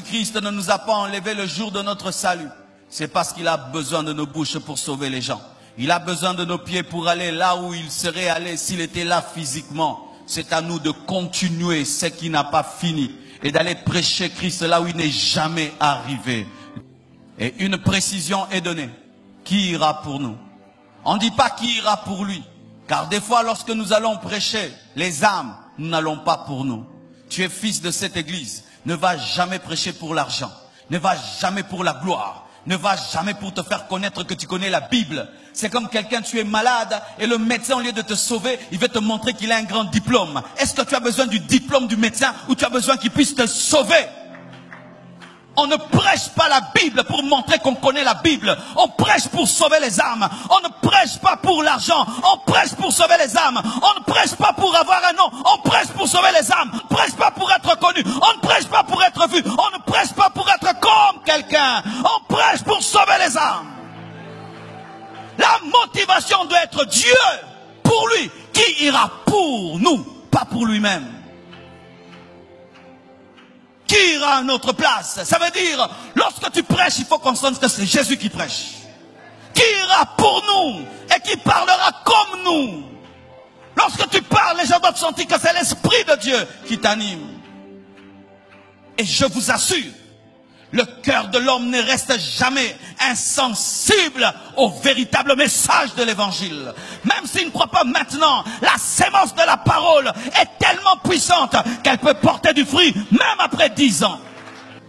Jésus-Christ ne nous a pas enlevé le jour de notre salut, c'est parce qu'il a besoin de nos bouches pour sauver les gens. Il a besoin de nos pieds pour aller là où il serait allé s'il était là physiquement. C'est à nous de continuer ce qui n'a pas fini et d'aller prêcher Christ là où il n'est jamais arrivé. Et une précision est donnée. Qui ira pour nous? On ne dit pas qui ira pour lui. Car des fois, lorsque nous allons prêcher les âmes, nous n'allons pas pour nous. Tu es fils de cette église. Ne va jamais prêcher pour l'argent. Ne va jamais pour la gloire. Ne va jamais pour te faire connaître que tu connais la Bible. C'est comme quelqu'un, tu es malade et le médecin, au lieu de te sauver, il veut te montrer qu'il a un grand diplôme. Est-ce que tu as besoin du diplôme du médecin ou tu as besoin qu'il puisse te sauver? On ne prêche pas la Bible pour montrer qu'on connaît la Bible. On prêche pour sauver les âmes. On ne prêche pas pour l'argent. On prêche pour sauver les âmes. On ne prêche pas pour avoir un nom. On prêche pour sauver les âmes. On ne prêche pas pour être connu. On ne prêche pas pour être vu. On ne prêche pas pour être comme quelqu'un. On prêche pour sauver les âmes. La motivation doit être Dieu pour lui. Qui ira pour nous, pas pour lui-même. Qui ira à notre place? Ça veut dire, lorsque tu prêches, il faut qu'on sente que c'est Jésus qui prêche. Qui ira pour nous et qui parlera comme nous? Lorsque tu parles, les gens doivent sentir que c'est l'Esprit de Dieu qui t'anime. Et je vous assure, le cœur de l'homme ne reste jamais insensible au véritable message de l'évangile. Même s'il ne croit pas maintenant, la sémence de la parole est tellement puissante qu'elle peut porter du fruit même après 10 ans.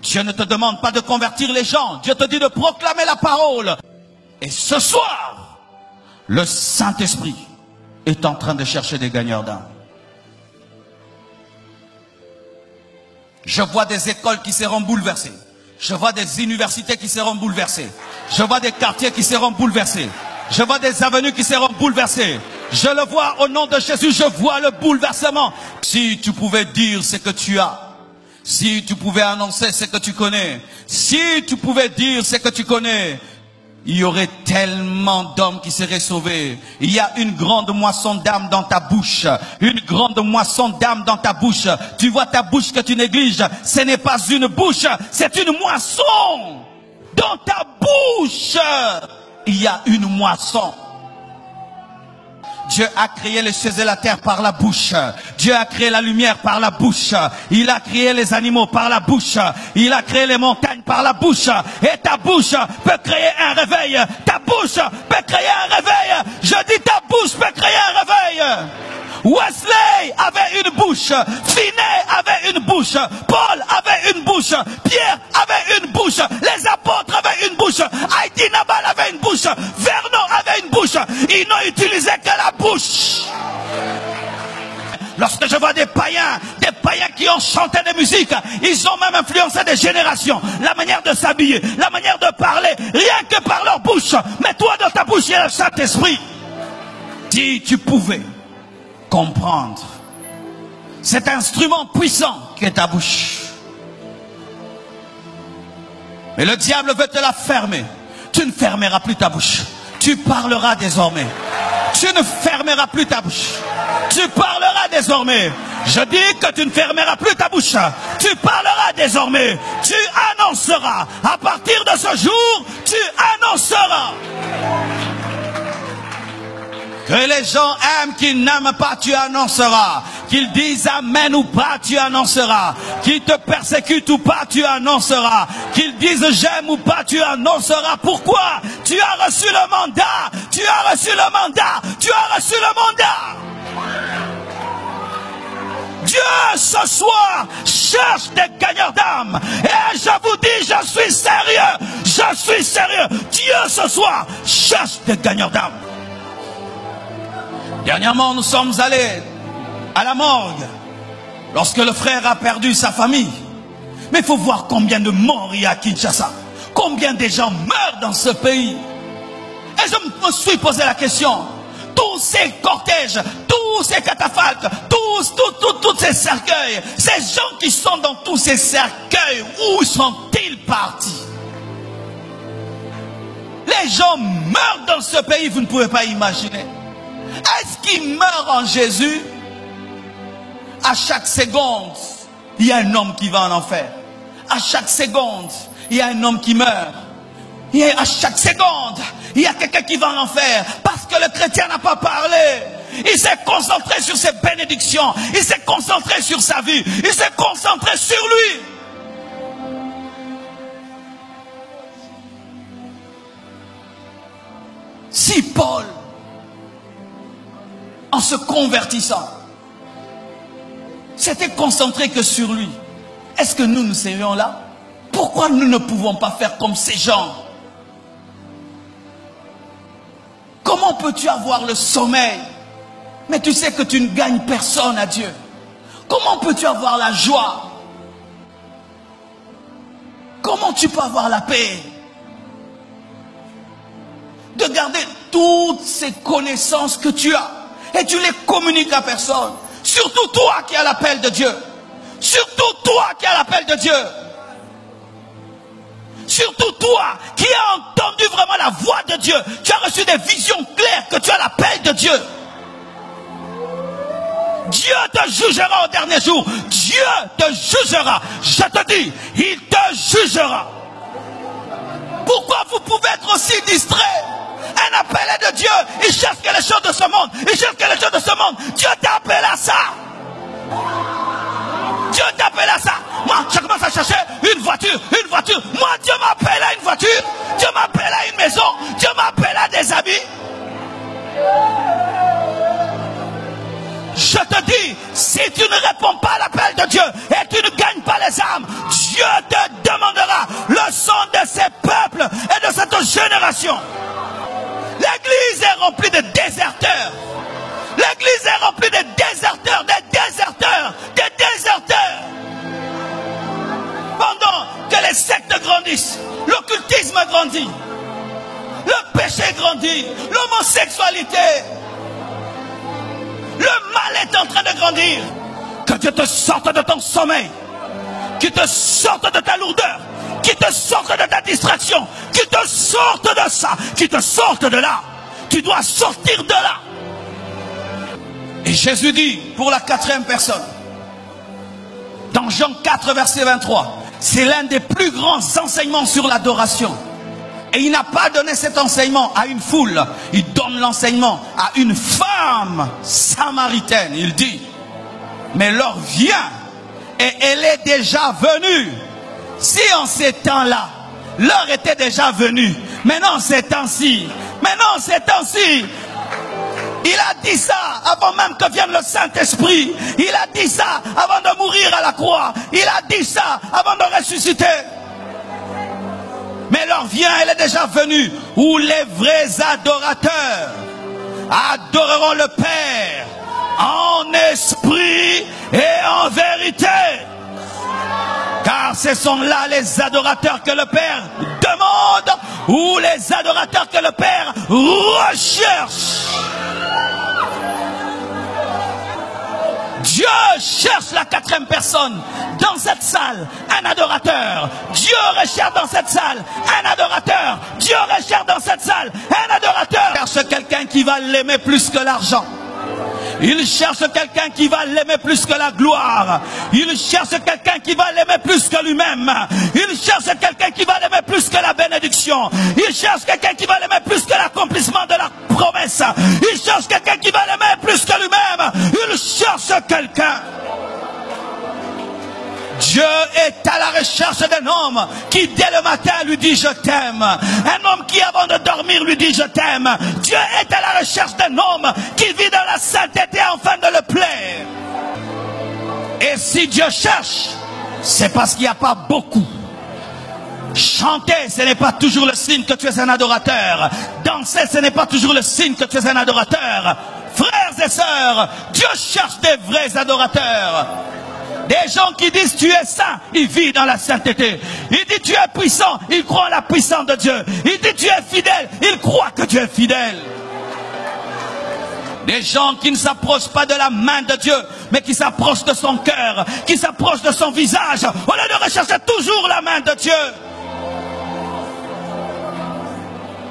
Dieu ne te demande pas de convertir les gens. Dieu te dit de proclamer la parole. Et ce soir, le Saint-Esprit est en train de chercher des gagneurs d'âme. Je vois des écoles qui seront bouleversées. Je vois des universités qui seront bouleversées. Je vois des quartiers qui seront bouleversés. Je vois des avenues qui seront bouleversées. Je le vois au nom de Jésus, je vois le bouleversement. Si tu pouvais dire ce que tu as, si tu pouvais annoncer ce que tu connais, si tu pouvais dire ce que tu connais, il y aurait tellement d'hommes qui seraient sauvés. Il y a une grande moisson d'âmes dans ta bouche. Une grande moisson d'âmes dans ta bouche. Tu vois ta bouche que tu négliges. Ce n'est pas une bouche, c'est une moisson. Dans ta bouche, il y a une moisson. Dieu a créé les cieux et la terre par la bouche. Dieu a créé la lumière par la bouche. Il a créé les animaux par la bouche. Il a créé les montagnes par la bouche. Et ta bouche peut créer un réveil. Ta bouche peut créer un réveil. Je dis ta bouche peut créer un réveil. Wesley avait une bouche, Finney avait une bouche, Paul avait une bouche, Pierre avait une bouche, les apôtres avaient une bouche, Heidi Nabal avait une bouche, Vernon avait une bouche. Ils n'ont utilisé que la bouche. Lorsque je vois des païens qui ont chanté des musiques, ils ont même influencé des générations. La manière de s'habiller, la manière de parler, rien que par leur bouche. Mais toi, dans ta bouche, il y a le Saint-Esprit. Si tu pouvais comprendre cet instrument puissant qui est ta bouche. Mais le diable veut te la fermer. Tu ne fermeras plus ta bouche. Tu parleras désormais. Tu ne fermeras plus ta bouche. Tu parleras désormais. Je dis que tu ne fermeras plus ta bouche. Tu parleras désormais. Tu annonceras. À partir de ce jour, tu annonceras. Que les gens aiment, qu'ils n'aiment pas, tu annonceras. Qu'ils disent amen ou pas, tu annonceras. Qu'ils te persécutent ou pas, tu annonceras. Qu'ils disent j'aime ou pas, tu annonceras. Pourquoi? Tu as reçu le mandat. Tu as reçu le mandat. Tu as reçu le mandat. Dieu ce soir cherche des gagneurs d'âme. Et je vous dis, je suis sérieux. Je suis sérieux. Dieu ce soir cherche des gagneurs d'âme. Dernièrement, nous sommes allés à la morgue lorsque le frère a perdu sa famille. Mais il faut voir combien de morts il y a à Kinshasa. Combien de gens meurent dans ce pays. Et je me suis posé la question. Tous ces cortèges, tous ces catafalques, tous ces cercueils, ces gens qui sont dans tous ces cercueils, où sont-ils partis? Les gens meurent dans ce pays, vous ne pouvez pas imaginer. Est-ce qu'ils meurent en Jésus? À chaque seconde, il y a un homme qui va en enfer. à chaque seconde, il y a un homme qui meurt. Et à chaque seconde, il y a quelqu'un qui va en enfer. Parce que le chrétien n'a pas parlé. Il s'est concentré sur ses bénédictions. Il s'est concentré sur sa vie. Il s'est concentré sur lui. Si Paul, en se convertissant, s'était concentré que sur lui, est-ce que nous serions là? Pourquoi nous ne pouvons pas faire comme ces gens? Comment peux-tu avoir le sommeil, mais tu sais que tu ne gagnes personne à Dieu? Comment peux-tu avoir la joie? Comment tu peux avoir la paix? De garder toutes ces connaissances que tu as et tu les communiques à personne. Surtout toi qui as l'appel de Dieu. Surtout toi qui as l'appel de Dieu. Surtout toi qui as entendu vraiment la voix de Dieu. Tu as reçu des visions claires que tu as l'appel de Dieu. Dieu te jugera au dernier jour. Dieu te jugera. Je te dis, il te jugera. Pourquoi vous pouvez être aussi distrait? Un appelé de Dieu, il cherche que les choses de ce monde. Il cherche que les choses de ce monde. Dieu t'a appelé à ça. Dieu t'a appelé à ça. Moi, je commence à chercher une voiture, une voiture. Moi, Dieu m'appelle à une voiture. Dieu m'appelle à une maison. Dieu m'appelle à des amis. Je te dis, si tu ne réponds pas à l'appel de Dieu et tu ne gagnes pas les âmes, Dieu te demandera le sang de ces peuples et de cette génération. L'église est remplie de déserteurs. L'église est remplie de déserteurs, des déserteurs, des déserteurs. Pendant que les sectes grandissent, l'occultisme grandit, le péché grandit, l'homosexualité, le mal est en train de grandir. Que Dieu te sorte de ton sommeil, qu'il te sorte de ta lourdeur, qu'il te sorte de ta distraction, qu'il te sorte de ça, qu'il te sorte de là. Tu dois sortir de là. Et Jésus dit pour la 4e personne, dans Jean 4 verset 23, c'est l'un des plus grands enseignements sur l'adoration. Et il n'a pas donné cet enseignement à une foule, il donne l'enseignement à une femme samaritaine. Il dit, mais l'heure vient et elle est déjà venue. Si en ces temps-là, l'heure était déjà venue, maintenant ces temps-ci, il a dit ça avant même que vienne le Saint-Esprit. Il a dit ça avant de mourir à la croix. Il a dit ça avant de ressusciter. Mais l'heure vient, elle est déjà venue, où les vrais adorateurs adoreront le Père en esprit et en vérité. Car ce sont là les adorateurs que le Père demande, ou les adorateurs que le Père recherche. Dieu cherche la 4e personne dans cette salle, un adorateur. Dieu recherche dans cette salle un adorateur. Dieu recherche dans cette salle un adorateur. Il cherche quelqu'un qui va l'aimer plus que l'argent. Il cherche quelqu'un qui va l'aimer plus que la gloire. Il cherche quelqu'un qui va l'aimer plus que lui-même. Il cherche quelqu'un qui va l'aimer plus que la bénédiction. Il cherche quelqu'un qui va l'aimer plus que l'accomplissement de la promesse. Il cherche quelqu'un qui va l'aimer plus que lui-même. Il cherche quelqu'un. Dieu est à la recherche d'un homme qui dès le matin lui dit je t'aime. Un homme qui avant de dormir lui dit je t'aime. Dieu est à la recherche d'un homme qui vit dans la sainteté afin de le plaire. Et si Dieu cherche, c'est parce qu'il n'y a pas beaucoup. Chanter, ce n'est pas toujours le signe que tu es un adorateur. Danser, ce n'est pas toujours le signe que tu es un adorateur. Frères et sœurs, Dieu cherche des vrais adorateurs. Des gens qui disent tu es saint, il vit dans la sainteté. Il dit tu es puissant, il croit en la puissance de Dieu. Il dit tu es fidèle, il croit que tu es fidèle. Des gens qui ne s'approchent pas de la main de Dieu, mais qui s'approchent de son cœur, qui s'approchent de son visage, au lieu de rechercher toujours la main de Dieu.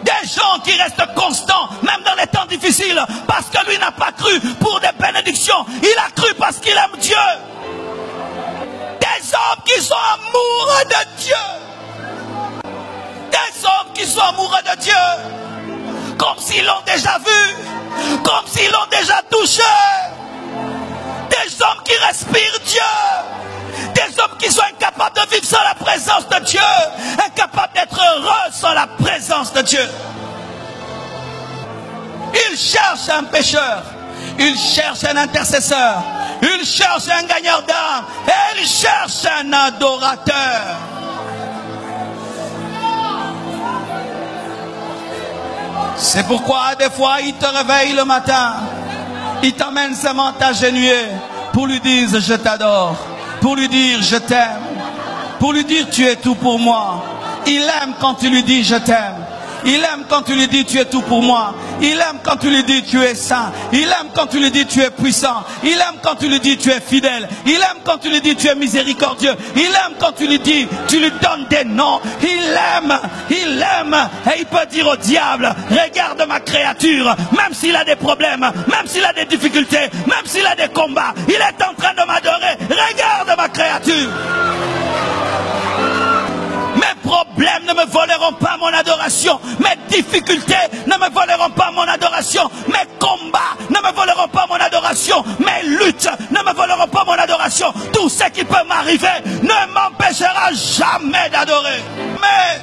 Des gens qui restent constants, même dans les temps difficiles, parce que lui n'a pas cru pour des bénédictions. Il a cru parce qu'il aime Dieu. Des hommes qui sont amoureux de Dieu. Des hommes qui sont amoureux de Dieu. Comme s'ils l'ont déjà vu. Comme s'ils l'ont déjà touché. Des hommes qui respirent Dieu. Des hommes qui sont incapables de vivre sans la présence de Dieu. Incapables d'être heureux sans la présence de Dieu. Ils cherchent un pécheur. Ils cherchent un intercesseur. Ils cherchent un gagneur d'âme. Et ils cherchent un adorateur. C'est pourquoi des fois il te réveille le matin. Il t'emmène seulement t'agenouiller pour lui dire je t'adore. Pour lui dire je t'aime. Pour lui dire tu es tout pour moi. Il aime quand tu lui dis je t'aime. Il aime quand tu lui dis tu es tout pour moi. Il aime quand tu lui dis tu es saint. Il aime quand tu lui dis tu es puissant. Il aime quand tu lui dis tu es fidèle. Il aime quand tu lui dis tu es miséricordieux. Il aime quand tu lui dis, tu lui donnes des noms. Il aime. Et il peut dire au diable, regarde ma créature. Même s'il a des problèmes, même s'il a des difficultés, même s'il a des combats, il est en train de m'adorer. Regarde ma créature. Mes problèmes ne me voleront pas mon adoration. Mes difficultés ne me voleront pas mon adoration. Mes combats ne me voleront pas mon adoration. Mes luttes ne me voleront pas mon adoration. Tout ce qui peut m'arriver ne m'empêchera jamais d'adorer. Mais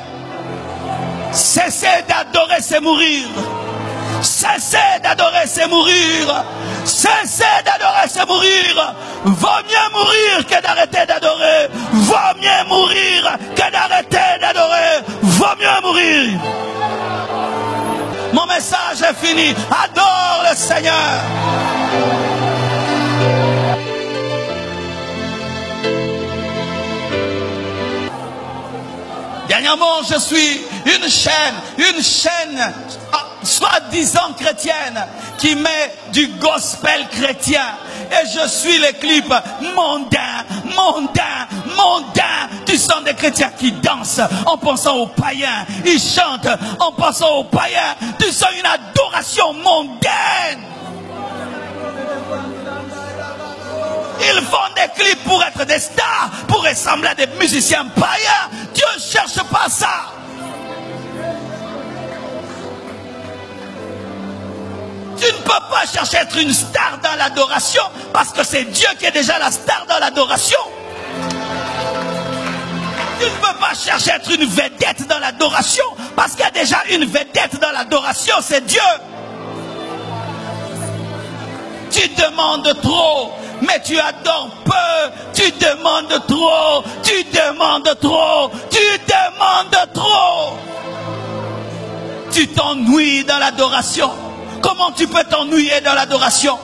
cesser d'adorer, c'est mourir. Cesser d'adorer, c'est mourir. Cesser d'adorer, c'est mourir. Vaut mieux mourir que d'arrêter d'adorer. Vaut mieux mourir que d'arrêter d'adorer. Vaut mieux mourir. Mon message est fini. Adore le Seigneur. Dernièrement, je suis une chaîne soi-disant chrétienne qui met du gospel chrétien. Et je suis les clips mondains. Tu sens des chrétiens qui dansent en pensant aux païens. Ils chantent en pensant aux païens. Tu sens une adoration mondaine. Ils font des clips pour être des stars, pour ressembler à des musiciens païens. Dieu ne cherche pas ça. Tu ne peux pas chercher à être une star dans l'adoration parce que c'est Dieu qui est déjà la star dans l'adoration. Tu ne peux pas chercher à être une vedette dans l'adoration parce qu'il y a déjà une vedette dans l'adoration, c'est Dieu. Tu demandes trop, mais tu adores peu. Tu demandes trop, tu demandes trop, tu demandes trop. Tu t'ennuies dans l'adoration. Comment tu peux t'ennuyer dans l'adoration?